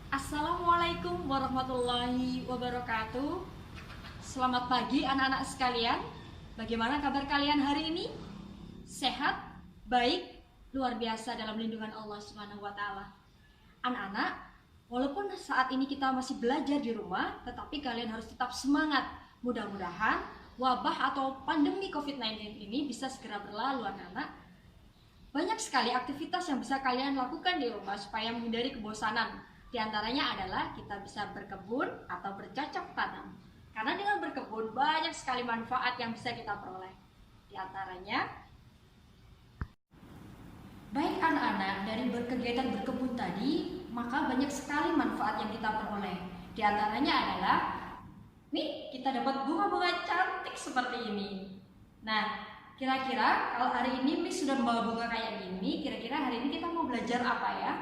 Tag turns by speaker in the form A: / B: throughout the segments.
A: Assalamualaikum warahmatullahi wabarakatuh. Selamat pagi anak-anak sekalian. Bagaimana kabar kalian hari ini? Sehat? Baik? Luar biasa dalam lindungan Allah Subhanahu wa taala. Anak-anak, walaupun saat ini kita masih belajar di rumah, tetapi kalian harus tetap semangat. Mudah-mudahan wabah atau pandemi COVID-19 ini bisa segera berlalu, anak-anak. Banyak sekali aktivitas yang bisa kalian lakukan di rumah supaya menghindari kebosanan. Di antaranya adalah kita bisa berkebun atau bercocok tanam. Karena dengan berkebun banyak sekali manfaat yang bisa kita peroleh. Di antaranya, baik anak-anak dari berkegiatan berkebun tadi, maka banyak sekali manfaat yang kita peroleh. Di antaranya adalah, nih kita dapat bunga-bunga cantik seperti ini. Nah, kira-kira kalau hari ini Miss sudah membawa bunga kayak gini, kira-kira hari ini kita mau belajar apa ya?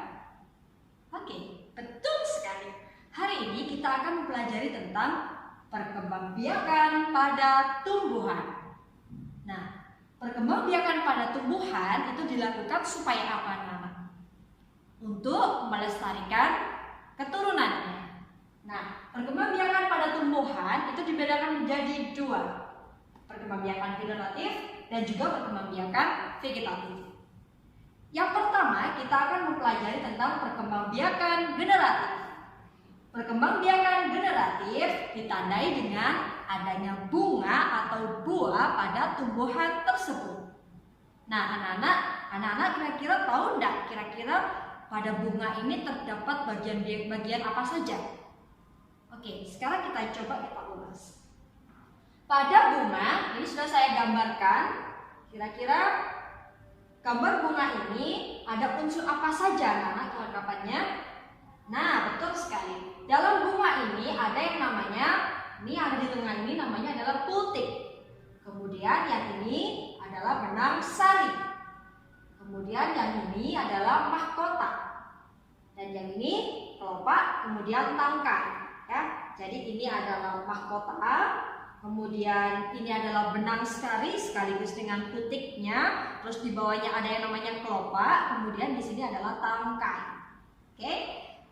A: Oke, betul sekali. Hari ini kita akan mempelajari tentang perkembangbiakan pada tumbuhan. Nah, perkembangbiakan pada tumbuhan itu dilakukan supaya apa, anak-anak? Untuk melestarikan keturunannya. Nah, perkembangbiakan pada tumbuhan itu dibedakan menjadi dua. Perkembangbiakan generatif dan juga perkembangbiakan vegetatif. Yang pertama, kita akan mempelajari tentang perkembangbiakan generatif. Perkembangbiakan generatif ditandai dengan adanya bunga atau buah pada tumbuhan tersebut. Nah, anak-anak kira-kira tahu enggak kira-kira pada bunga ini terdapat bagian apa saja? Oke, sekarang kita coba kita ulas. Pada bunga, ini sudah saya gambarkan. Kira-kira gambar bunga ini ada unsur apa saja, anak-anak, kelengkapannya? Nah, betul sekali. Dalam bunga ini ada yang namanya, ini ada di tengah ini namanya adalah putik. Kemudian yang ini adalah benang sari. Kemudian yang ini adalah mahkota. Dan yang ini kelopak, kemudian tangkai. Ya, jadi ini adalah mahkota. Kemudian ini adalah benang sari sekaligus dengan putiknya. Terus di bawahnya ada yang namanya kelopak. Kemudian di sini adalah tangkai. Oke.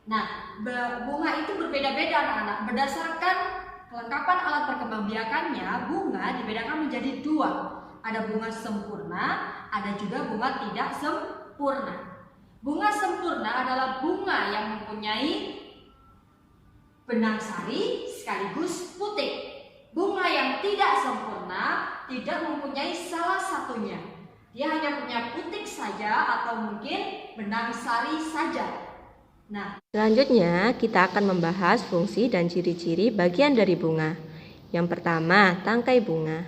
A: Nah, bunga itu berbeda-beda, anak-anak. Berdasarkan kelengkapan alat perkembangbiakannya, bunga dibedakan menjadi dua. Ada bunga sempurna, ada juga bunga tidak sempurna. Bunga sempurna adalah bunga yang mempunyai benang sari sekaligus putik. Bunga yang tidak sempurna tidak mempunyai salah satunya. Dia hanya punya putik saja atau mungkin benang sari saja. Nah,
B: selanjutnya kita akan membahas fungsi dan ciri-ciri bagian dari bunga. Yang pertama, tangkai bunga.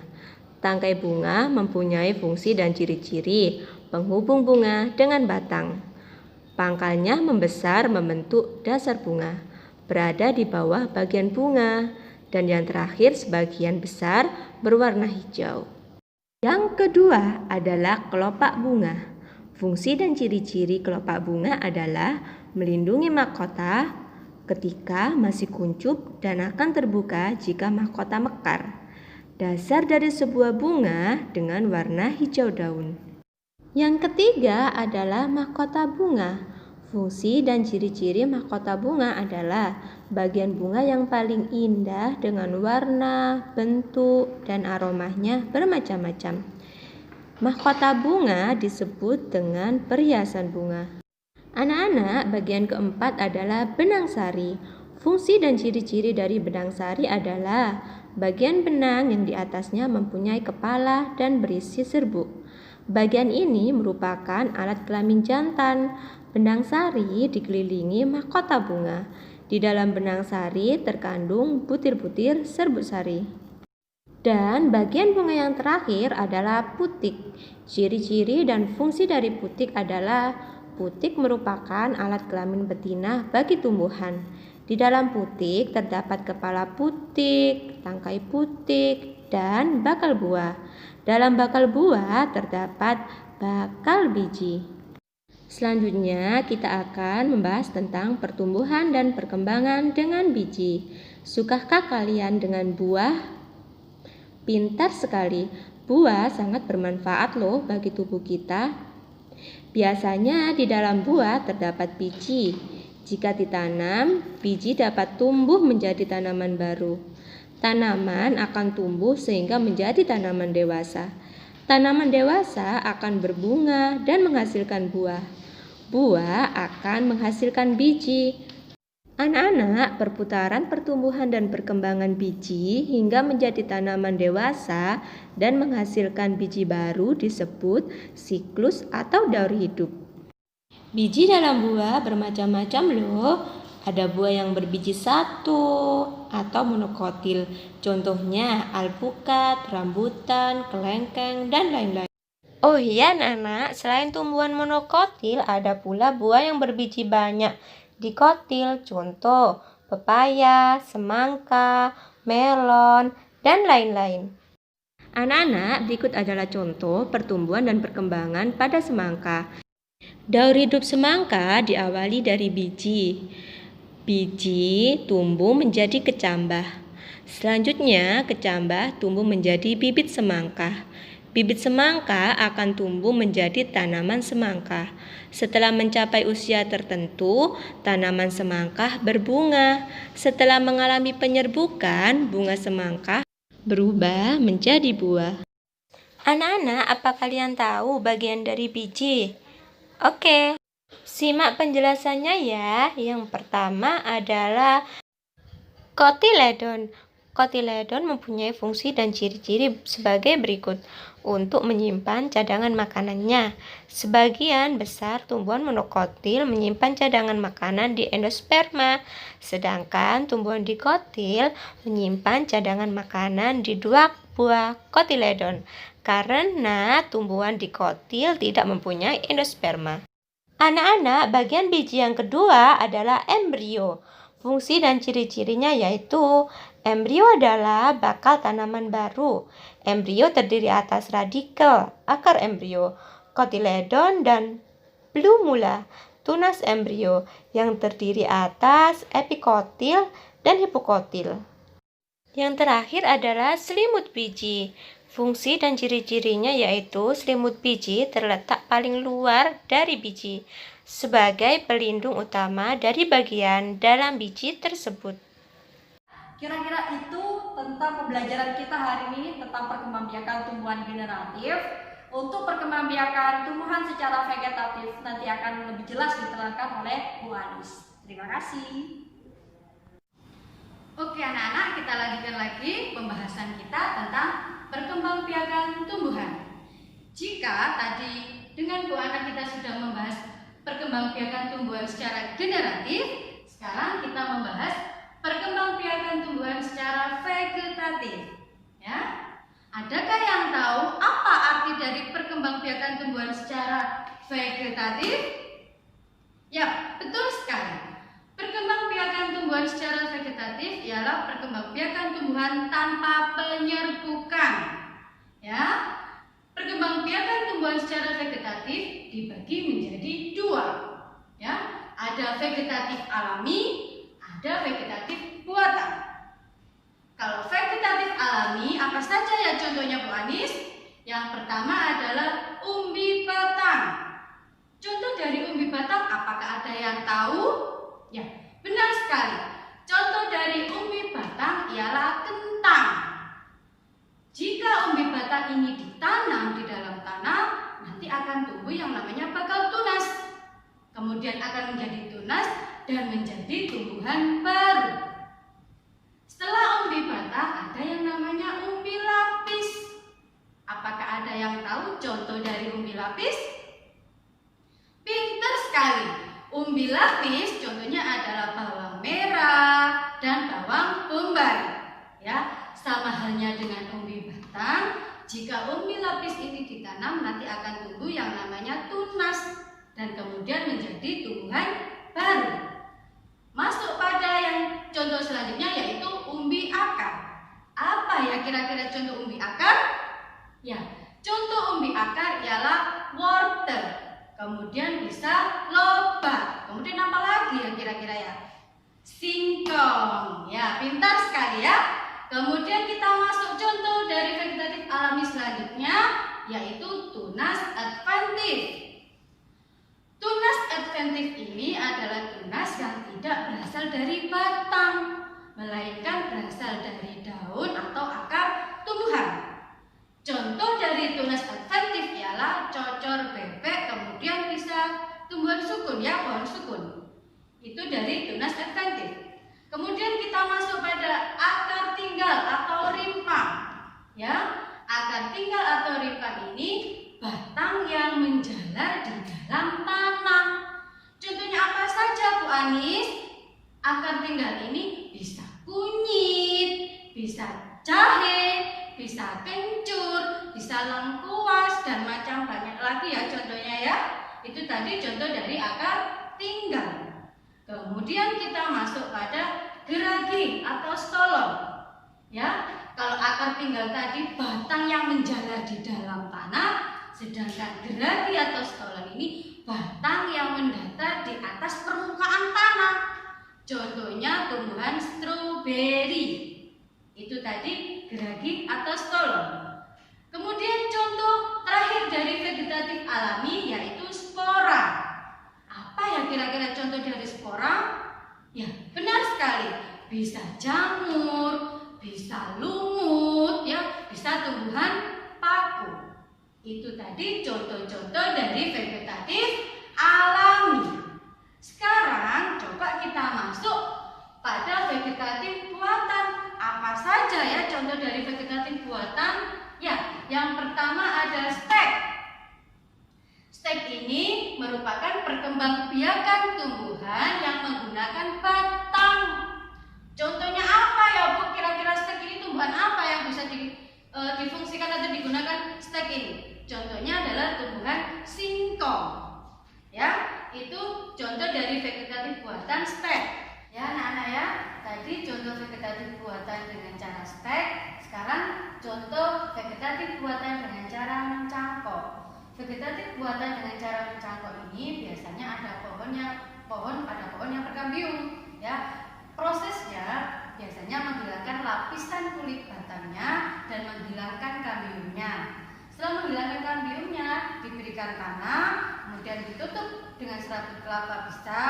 B: Tangkai bunga mempunyai fungsi dan ciri-ciri penghubung bunga dengan batang. Pangkalnya membesar membentuk dasar bunga, berada di bawah bagian bunga. Dan yang terakhir sebagian besar berwarna hijau. Yang kedua adalah kelopak bunga. Fungsi dan ciri-ciri kelopak bunga adalah melindungi mahkota ketika masih kuncup dan akan terbuka jika mahkota mekar. Dasar dari sebuah bunga dengan warna hijau daun. Yang ketiga adalah mahkota bunga. Fungsi dan ciri-ciri mahkota bunga adalah bagian bunga yang paling indah dengan warna, bentuk, dan aromanya bermacam-macam. Mahkota bunga disebut dengan perhiasan bunga. Anak-anak, bagian keempat adalah benang sari. Fungsi dan ciri-ciri dari benang sari adalah bagian benang yang di atasnya mempunyai kepala dan berisi serbuk. Bagian ini merupakan alat kelamin jantan. Benang sari dikelilingi mahkota bunga. Di dalam benang sari terkandung butir-butir serbuk sari. Dan bagian bunga yang terakhir adalah putik. Ciri-ciri dan fungsi dari putik adalah putik merupakan alat kelamin betina bagi tumbuhan. Di dalam putik terdapat kepala putik, tangkai putik, dan bakal buah. Dalam bakal buah terdapat bakal biji. Selanjutnya kita akan membahas tentang pertumbuhan dan perkembangan dengan biji. Sukakah kalian dengan buah? Pintar sekali. Buah sangat bermanfaat loh bagi tubuh kita. Biasanya di dalam buah terdapat biji. Jika ditanam, biji dapat tumbuh menjadi tanaman baru. Tanaman akan tumbuh sehingga menjadi tanaman dewasa. Tanaman dewasa akan berbunga dan menghasilkan buah. Buah akan menghasilkan biji. Anak-anak, perputaran pertumbuhan dan perkembangan biji hingga menjadi tanaman dewasa dan menghasilkan biji baru disebut siklus atau daur hidup. Biji dalam buah bermacam-macam loh. Ada buah yang berbiji satu atau monokotil. Contohnya alpukat, rambutan, kelengkeng, dan lain-lain. Oh iya anak-anak, selain tumbuhan monokotil ada pula buah yang berbiji banyak dikotil. Contoh pepaya, semangka, melon, dan lain-lain. Anak-anak, berikut adalah contoh pertumbuhan dan perkembangan pada semangka. Daur hidup semangka diawali dari biji. Biji tumbuh menjadi kecambah. Selanjutnya, kecambah tumbuh menjadi bibit semangka. Bibit semangka akan tumbuh menjadi tanaman semangka. Setelah mencapai usia tertentu, tanaman semangka berbunga. Setelah mengalami penyerbukan, bunga semangka berubah menjadi buah. Anak-anak, apa kalian tahu bagian dari biji? Oke, simak penjelasannya ya. Yang pertama adalah kotiledon. Kotiledon mempunyai fungsi dan ciri-ciri sebagai berikut. Untuk menyimpan cadangan makanannya. Sebagian besar tumbuhan monokotil menyimpan cadangan makanan di endosperma. Sedangkan tumbuhan dikotil menyimpan cadangan makanan di dua buah kotiledon. Karena tumbuhan dikotil tidak mempunyai endosperma. Anak-anak, bagian biji yang kedua adalah embrio. Fungsi dan ciri-cirinya yaitu embrio adalah bakal tanaman baru. Embrio terdiri atas radikel, akar embrio, kotiledon, dan plumula, tunas embrio yang terdiri atas epikotil dan hipokotil. Yang terakhir adalah selimut biji. Fungsi dan ciri-cirinya yaitu selimut biji terletak paling luar dari biji sebagai pelindung utama dari bagian dalam biji tersebut.
A: Kira-kira itu tentang pembelajaran kita hari ini tentang perkembangbiakan tumbuhan generatif. Untuk perkembangbiakan tumbuhan secara vegetatif nanti akan lebih jelas diterangkan oleh Bu Anis. Terima kasih. Oke anak-anak, kita lanjutkan lagi pembahasan kita tentang perkembangbiakan tumbuhan. Jika tadi dengan Bu Ana kita sudah membahas perkembangbiakan tumbuhan secara generatif, sekarang kita membahas perkembangbiakan tumbuhan secara vegetatif. Ya, adakah yang tahu apa arti dari perkembangbiakan tumbuhan secara vegetatif? Ya, betul sekali. Perkembangbiakan tumbuhan secara vegetatif ialah perkembangbiakan tumbuhan tanpa penyerbukan. Ya, perkembangbiakan tumbuhan secara vegetatif dibagi menjadi dua. Ya, ada vegetatif alami, ada vegetatif buatan. Kalau vegetatif alami, apa saja ya contohnya Bu Anis? Yang pertama adalah umbi batang. Contoh dari umbi batang, apakah ada yang tahu? Ya, benar sekali. Contoh dari umbi batang ialah kentang. Jika umbi batang ini ditanam di dalam tanah, nanti akan tumbuh yang namanya bakal tunas. Kemudian akan menjadi tunas dan menjadi tumbuhan baru. Setelah umbi batang, ada yang namanya umbi lapis. Apakah ada yang tahu contoh dari umbi lapis? Pintar sekali. Umbi lapis contohnya adalah bawang merah dan bawang bombay. Ya, sama halnya dengan umbi batang. Jika umbi lapis ini ditanam, nanti akan tumbuh yang namanya tunas dan kemudian menjadi tumbuhan baru. Masuk pada yang contoh selanjutnya yaitu umbi akar. Apa ya kira-kira contoh umbi akar? Ya, contoh umbi akar ialah wortel. Kemudian bisa lobak. Kemudian apa lagi ya kira-kira ya? Singkong. Ya, pintar sekali ya. Kemudian kita masuk contoh dari vegetatif alami selanjutnya yaitu tunas adventif. Tunas adventif ini adalah tunas yang tidak berasal dari batang, melainkan berasal dari daun atau akar tumbuhan. Contoh dari tunas adventif ialah cocor bebek, kemudian bisa tumbuhan sukun, ya, pohon sukun. Itu dari tunas adventif. Kemudian kita masuk pada akar tinggal atau rimpang. Ya, akar tinggal atau rimpang ini batang yang menjalar di dalam tanah. Contohnya apa saja, Bu Anis? Akar tinggal ini bisa kunyit, bisa jahe, bisa kencur, bisa lengkuas, dan macam banyak lagi ya contohnya ya. Itu tadi contoh dari akar tinggal. Kemudian kita masuk pada geragi atau stolon. Ya, kalau akar tinggal tadi batang yang menjalar di dalam tanah, sedangkan geragi atau stolon ini batang yang mendatar di atas permukaan tanah. Contohnya tumbuhan stroberi. Itu tadi geragi atau stolon. Kemudian contoh terakhir dari vegetatif alami yaitu spora. Apa ya kira-kira contoh dari spora? Ya, benar sekali. Bisa jamur, bisa lumut, ya, bisa tumbuhan paku. Itu tadi contoh-contoh dari vegetatif alami. Sekarang coba kita masuk pada vegetatif buatan. Apa saja ya contoh dari vegetatif buatan? Ya, yang pertama ada stek. Stek ini merupakan perkembangbiakan tumbuhan yang menggunakan batang. Contohnya apa ya Bu? Kira-kira stek ini tumbuhan apa yang bisa difungsikan atau digunakan stek ini? Contohnya adalah tumbuhan singkong. Ya, itu contoh dari vegetatif buatan stek. Ya, anak-anak ya. Tadi contoh vegetatif buatan dengan cara stek. Sekarang contoh vegetatif buatan dengan cara mencangkok. Vegetatif buatan dengan cara mencangkok ini biasanya ada pohon yang berkambium, ya. Prosesnya biasanya menghilangkan lapisan kulit batangnya dan menghilangkan kambiumnya. Setelah menghilangkan kambiumnya, diberikan tanah, kemudian ditutup dengan serabut kelapa bisa,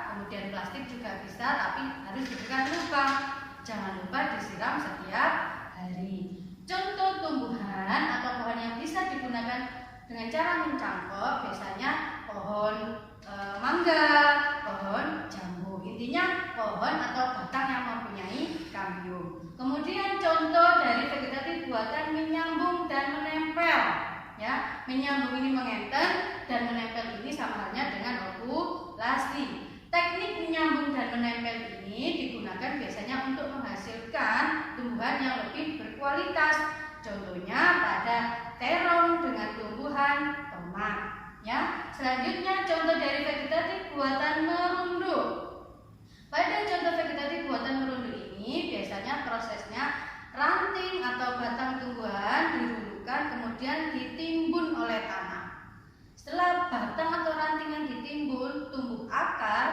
A: kemudian plastik juga bisa, tapi harus diberikan lubang. Jangan lupa disiram setiap hari. Contoh tumbuhan atau pohon yang bisa digunakan dengan cara mencangkok biasanya pohon mangga, pohon jambu. Intinya pohon atau batang yang mempunyai kambium. Kemudian contoh dari vegetatif buatan menyambung dan menempel. Ya, menyambung ini mengenten dan menempel ini sama halnya dengan okulasi. Teknik menyambung dan menempel ini digunakan biasanya untuk menghasilkan tumbuhan yang lebih berkualitas. Contohnya pada terong dengan tumbuhan tomat. Ya, selanjutnya contoh dari vegetatif buatan merunduk. Pada contoh vegetatif buatan merunduk ini biasanya prosesnya ranting atau batang tumbuhan dirundukkan kemudian ditimbun oleh tanah. Setelah batang atau ranting yang ditimbun, tumbuh akar,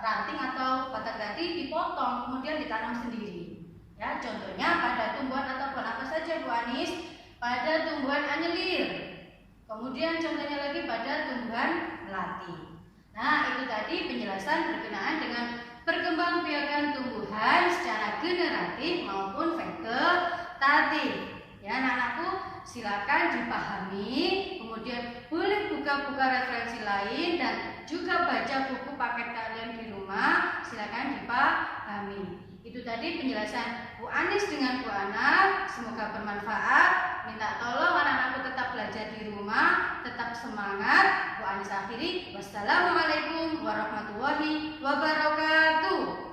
A: ranting atau batang tadi dipotong kemudian ditanam sendiri. Ya, contohnya pada tumbuhan atau pohon apa saja Bu Anis? Pada tumbuhan anyelir. Kemudian contohnya lagi pada tumbuhan melati. Nah, itu tadi penjelasan berkenaan dengan perkembangbiakan tumbuhan secara generatif maupun vegetatif. Ya, anak-anakku, silakan dipahami. Kemudian boleh buka-buka referensi lain dan juga baca buku paket kalian di rumah. Silakan dipahami. Itu tadi penjelasan Bu Anis dengan Bu Ana. Semoga bermanfaat. Minta tolong anak-anakku tetap belajar di rumah, tetap semangat. Bu Anis akhiri. Wassalamualaikum warahmatullahi wabarakatuh.